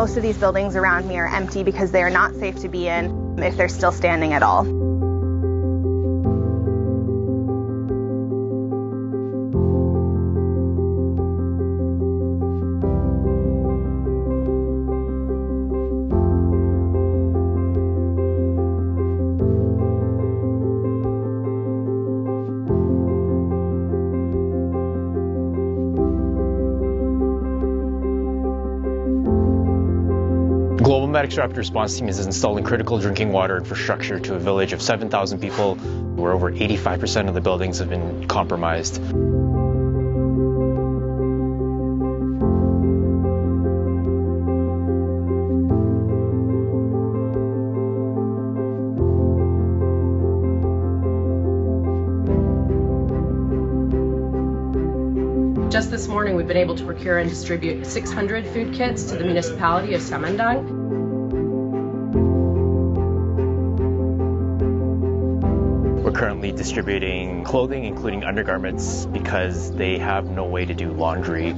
Most of these buildings around me are empty because they are not safe to be in if they're still standing at all. GlobalMedic's rapid response team is installing critical drinking water infrastructure to a village of 7,000 people, where over 85% of the buildings have been compromised. Just this morning, we've been able to procure and distribute 600 food kits to the municipality of Samandang. We're currently distributing clothing, including undergarments, because they have no way to do laundry.